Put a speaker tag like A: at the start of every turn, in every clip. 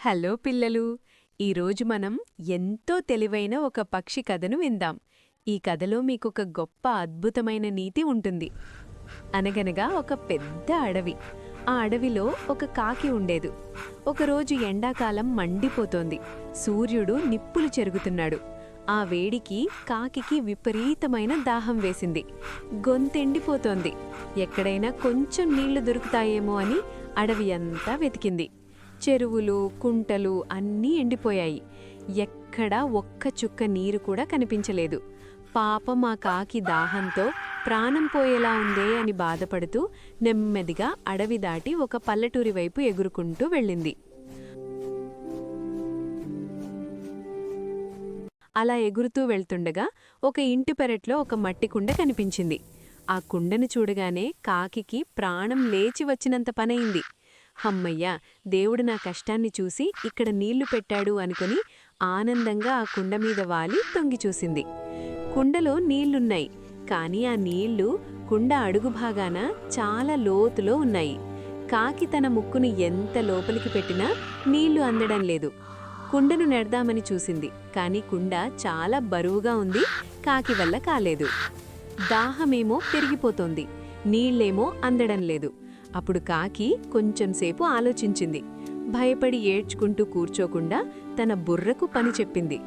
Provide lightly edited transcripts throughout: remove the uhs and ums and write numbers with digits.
A: Hello పిల్లలు, ఈరోజు మనం ఎంతో తెలివైన ఒక పక్షి కథను విందాం. ఈ కథలో మీకొక గొప్ప అద్భుతమైన నీతి ఉంటుంది. అనగనగా ఒక పెద్ద అడవి. ఆ అడవిలో ఒక కాకి ఉండేదు. ఒకరోజు ఎండాకాలం మండిపోతోంది. సూర్యుడు నిప్పులు చెరుగుతున్నాడు. ఆ వేడికి కాకికి విపరీతమైన దాహం వేసింది. గొంతెండిపోతోంది. ఎక్కడైనా కొంచెం నీళ్లు దొరుకుతాయేమో అని అడవి అంతా వెతికింది. చెరువులు, కుంటలు అన్నీ ఎండిపోయాయి. ఎక్కడా ఒక్క చుక్క నీరు కూడా కనిపించలేదు. పాపం ఆ కాకి దాహంతో ప్రాణం పోయేలా ఉందే అని బాధపడుతూ నెమ్మదిగా అడవి దాటి ఒక పల్లెటూరి వైపు ఎగురుకుంటూ వెళ్ళింది. అలా ఎగురుతూ వెళ్తుండగా ఒక ఇంటి పెరట్లో ఒక మట్టి కుండ కనిపించింది. ఆ కుండను చూడగానే కాకికి ప్రాణం లేచి వచ్చినంత పనయింది. హమ్మయ్యా, దేవుడు నా కష్టాన్ని చూసి ఇక్కడ నీళ్లు పెట్టాడు అనుకుని ఆనందంగా ఆ కుండ మీద వాలి తొంగిచూసింది. కుండలో నీళ్లున్నాయి, కాని ఆ నీళ్లు కుండ అడుగు భాగాన చాలా లోతులో ఉన్నాయి. కాకి తన ముక్కును ఎంత లోపలికి పెట్టినా నీళ్లు అందడం లేదు. కుండను నెడదామని చూసింది, కాని కుండ చాలా బరువుగా ఉంది. కాకి వల్ల కాలేదు. దాహమేమో పెరిగిపోతోంది, నీళ్లేమో అందడం లేదు. అప్పుడు కాకి కొంచెంసేపు ఆలోచించింది. భయపడి ఏడ్చుకుంటూ కూర్చోకుండా తన బుర్రకు పని చెప్పింది.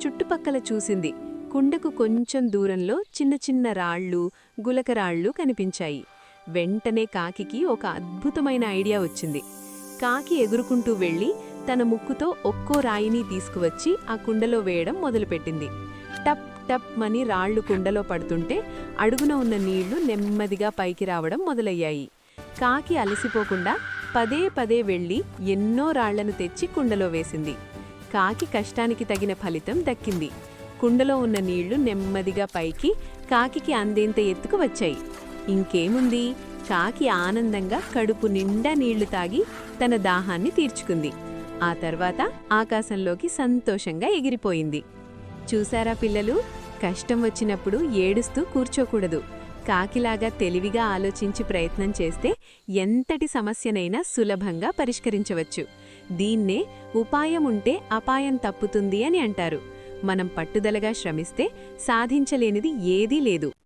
A: చుట్టుపక్కల చూసింది. కుండకు కొంచెం దూరంలో చిన్న చిన్న రాళ్ళు, గులకరాళ్ళు కనిపించాయి. వెంటనే కాకికి ఒక అద్భుతమైన ఐడియా వచ్చింది. కాకి ఎగురుకుంటూ వెళ్ళి తన ముక్కుతో ఒక్కో రాయిని తీసుకువచ్చి ఆ కుండలో వేయడం మొదలుపెట్టింది. టప్ టప్ మని రాళ్లు కుండలో పడుతుంటే అడుగున ఉన్న నీళ్లు నెమ్మదిగా పైకి రావడం మొదలయ్యాయి. కాకి అలసిపోకుండా పదే పదే వెళ్లి ఎన్నో రాళ్లను తెచ్చి కుండలో వేసింది. కాకి కష్టానికి తగిన ఫలితం దక్కింది. కుండలో ఉన్న నీళ్లు నెమ్మదిగా పైకి కాకికి అందేంత ఎత్తుకు వచ్చాయి. ఇంకేముంది, కాకి ఆనందంగా కడుపు నిండా నీళ్లు తాగి తన దాహాన్ని తీర్చుకుంది. ఆ తర్వాత ఆకాశంలోకి సంతోషంగా ఎగిరిపోయింది. చూసారా పిల్లలు, కష్టం వచ్చినప్పుడు ఏడుస్తూ కూర్చోకూడదు. కాకిలాగా తెలివిగా ఆలోచించి ప్రయత్నం చేస్తే ఎంతటి సమస్యనైనా సులభంగా పరిష్కరించవచ్చు. దీన్నే ఉపాయం ఉంటే అపాయం తప్పుతుంది అని అంటారు. మనం పట్టుదలగా శ్రమిస్తే సాధించలేనిది ఏదీ లేదు.